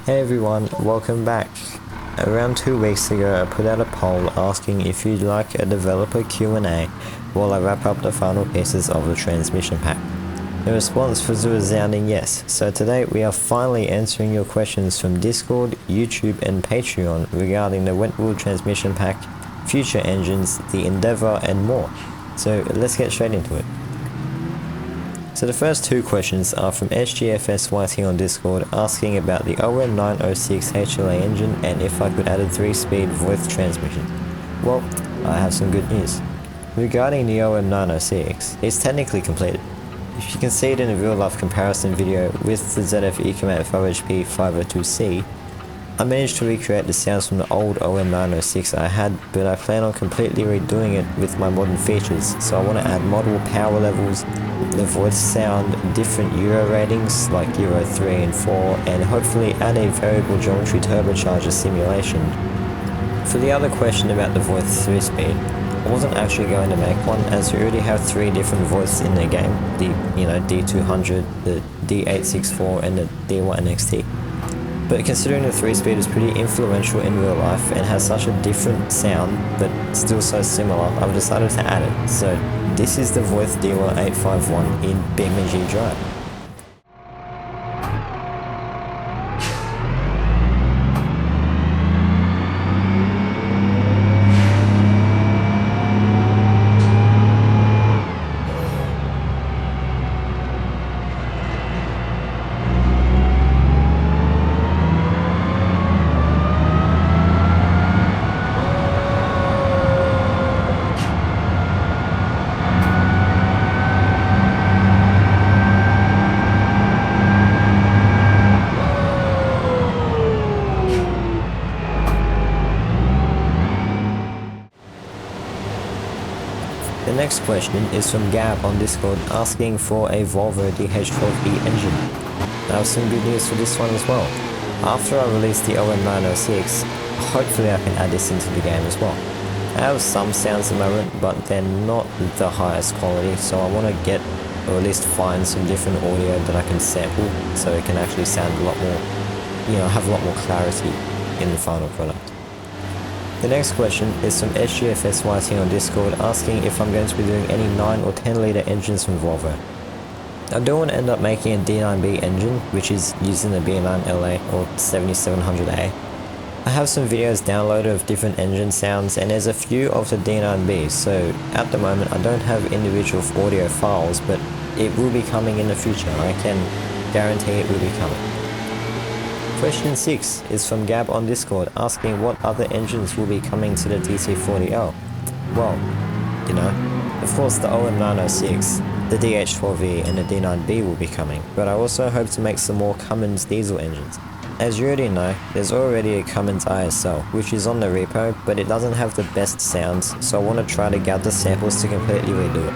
Hey everyone, welcome back. Around 2 weeks ago I put out a poll asking if you'd like a developer Q&A while I wrap up the final pieces of the transmission pack. The response was a resounding yes, so today we are finally answering your questions from Discord, YouTube and Patreon regarding the Wentworth transmission pack, future engines, the Endeavour and more. So let's get straight into it. So the first two questions are from SGFSYT on Discord asking about the OM906 HLA engine and if I could add a 3-speed Voith transmission. Well, I have some good news. Regarding the OM906, it's technically completed. If you can see it in a real life comparison video with the ZF Ecomat FOHP 502C, I managed to recreate the sounds from the old OM906 I had, but I plan on completely redoing it with my modern features, so I want to add model power levels, the voice sound, different Euro ratings like Euro 3 and 4, and hopefully add a variable geometry turbocharger simulation. For the other question about the Voith 3-speed, I wasn't actually going to make one as we already have 3 different Voiths in the game, the D200, the D864 and the D1XT. But considering the 3-speed is pretty influential in real life and has such a different sound but still so similar, I've decided to add it. So this is the Voith D1851 in BeamNG drive. The next question is from Gab on Discord asking for a Volvo DH12E engine. I have some good news for this one as well. After I release the OM906, hopefully I can add this into the game as well. I have some sounds at the moment, but they're not the highest quality, so I want to get, or at least find some different audio that I can sample so it can actually sound a lot more, have a lot more clarity in the final product. The next question is from SGFSYT on Discord asking if I'm going to be doing any 9 or 10 litre engines from Volvo. I do want to end up making a D9B engine, which is using the B9LA or 7700A. I have some videos downloaded of different engine sounds and there's a few of the D9Bs, so at the moment I don't have individual audio files, but it will be coming in the future. I can guarantee it will be coming. Question 6 is from Gab on Discord asking what other engines will be coming to the DT40L. Well, of course the OM906, the DH12E and the D9B will be coming, but I also hope to make some more Cummins diesel engines. As you already know, there's already a Cummins ISL, which is on the repo, but it doesn't have the best sounds, so I want to try to gather samples to completely redo it.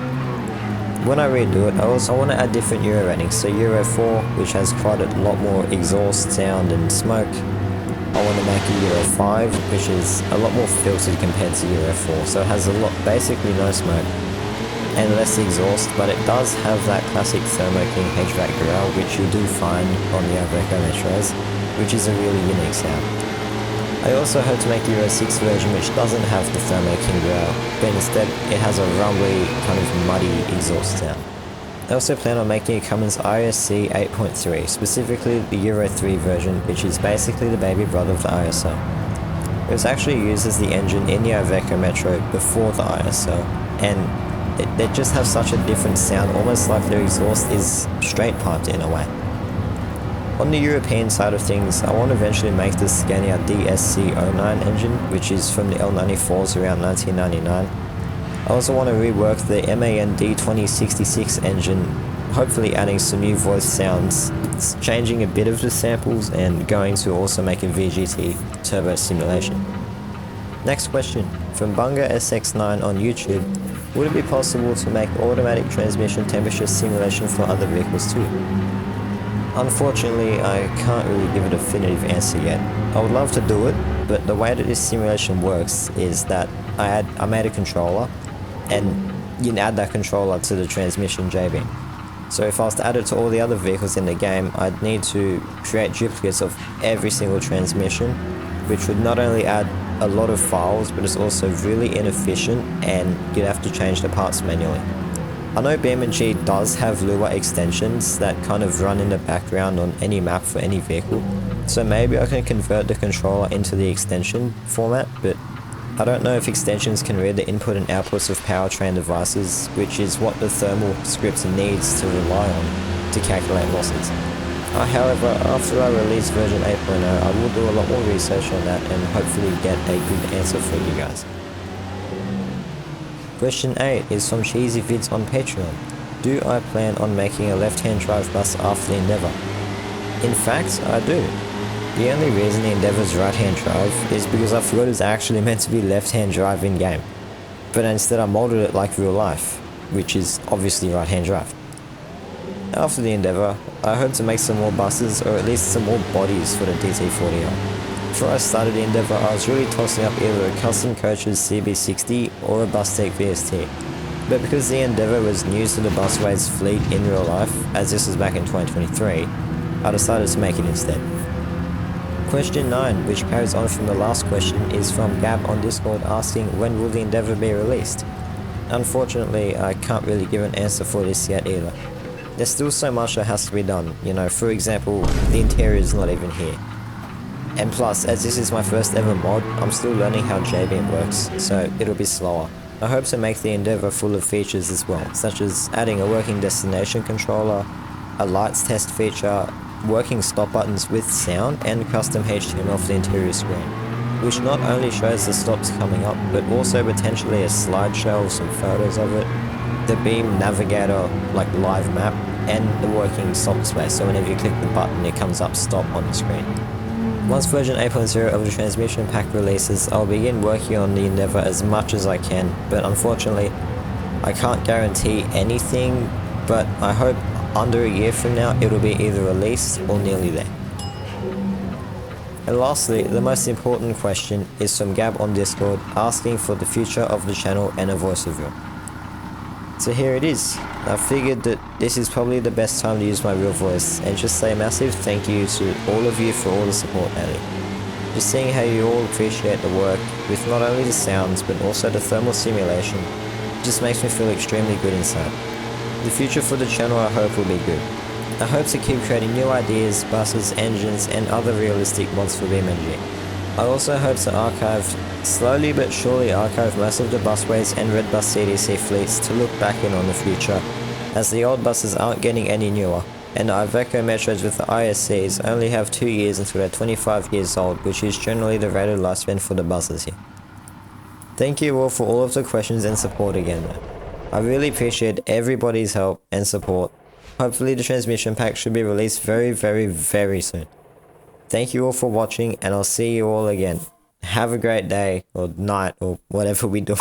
When I redo it, I also want to add different Euro ratings, so Euro 4, which has quite a lot more exhaust sound and smoke. I want to make a Euro 5, which is a lot more filtered compared to Euro 4, so it has basically no smoke and less exhaust, but it does have that classic Thermo King HVAC growl, which you do find on the Iveco Metros, which is a really unique sound. I also hope to make a Euro 6 version which doesn't have the Thermo King growl, but instead it has a rumbly, kind of muddy exhaust sound. I also plan on making a Cummins ISC 8.3, specifically the Euro 3 version, which is basically the baby brother of the ISL. It was actually used as the engine in the Iveco Metro before the ISL, and they just have such a different sound, almost like their exhaust is straight piped in a way. On the European side of things, I want to eventually make the Scania DSC09 engine, which is from the L94s around 1999. I also want to rework the MAN D2066 engine, hopefully adding some new voice sounds, changing a bit of the samples and going to also make a VGT turbo simulation. Next question, from Bunga SX9 on YouTube, would it be possible to make automatic transmission temperature simulation for other vehicles too? Unfortunately, I can't really give a definitive answer yet. I would love to do it, but the way that this simulation works is that I made a controller, and you can add that controller to the transmission JB. So if I was to add it to all the other vehicles in the game, I'd need to create duplicates of every single transmission, which would not only add a lot of files, but it's also really inefficient and you'd have to change the parts manually. I know BeamNG does have Lua extensions that kind of run in the background on any map for any vehicle, so maybe I can convert the controller into the extension format, but I don't know if extensions can read the input and outputs of powertrain devices, which is what the thermal script needs to rely on to calculate losses. However, after I release version 8.0, I will do a lot more research on that and hopefully get a good answer for you guys. Question 8 is from Cheesy Vids on Patreon. Do I plan on making a left-hand drive bus after the Endeavour? In fact, I do. The only reason the Endeavour's right-hand drive is because I forgot it's actually meant to be left-hand drive in-game, but instead I molded it like real life, which is obviously right-hand drive. After the Endeavour, I hope to make some more buses or at least some more bodies for the DT40L. Before I started the Endeavour, I was really tossing up either a Custom Coaches CB60 or a Bustech VST. But because the Endeavour was new to the busways fleet in real life, as this was back in 2023, I decided to make it instead. Question 9, which carries on from the last question, is from Gab on Discord asking when will the Endeavour be released? Unfortunately, I can't really give an answer for this yet either. There's still so much that has to be done, you know, for example, the interior is not even here. And plus, as this is my first ever mod, I'm still learning how JBeam works, so it'll be slower. I hope to make the Endeavour full of features as well, such as adding a working destination controller, a lights test feature, working stop buttons with sound, and custom HTML for the interior screen, which not only shows the stops coming up, but also potentially a slideshow of some photos of it, the Beam Navigator, like live map, and the working stop display, so whenever you click the button it comes up stop on the screen. Once version 8.0 of the transmission pack releases, I'll begin working on the Endeavour as much as I can, but unfortunately I can't guarantee anything, but I hope under a year from now it'll be either released or nearly there. And lastly, the most important question is from Gab on Discord asking for the future of the channel and a voice review. So here it is. I figured that this is probably the best time to use my real voice and just say a massive thank you to all of you for all the support lately. Just seeing how you all appreciate the work with not only the sounds but also the thermal simulation just makes me feel extremely good inside. The future for the channel I hope will be good. I hope to keep creating new ideas, buses, engines and other realistic mods for BeamNG. I also hope to slowly but surely archive most of the busways and Red Bus CDC fleets to look back in on the future, as the old buses aren't getting any newer, and the Iveco Metros with the ISCs only have 2 years until they're 25 years old, which is generally the rated lifespan for the buses here. Thank you all for all of the questions and support again though. I really appreciate everybody's help and support. Hopefully the transmission pack should be released very soon. Thank you all for watching and I'll see you all again. Have a great day or night or whatever we do.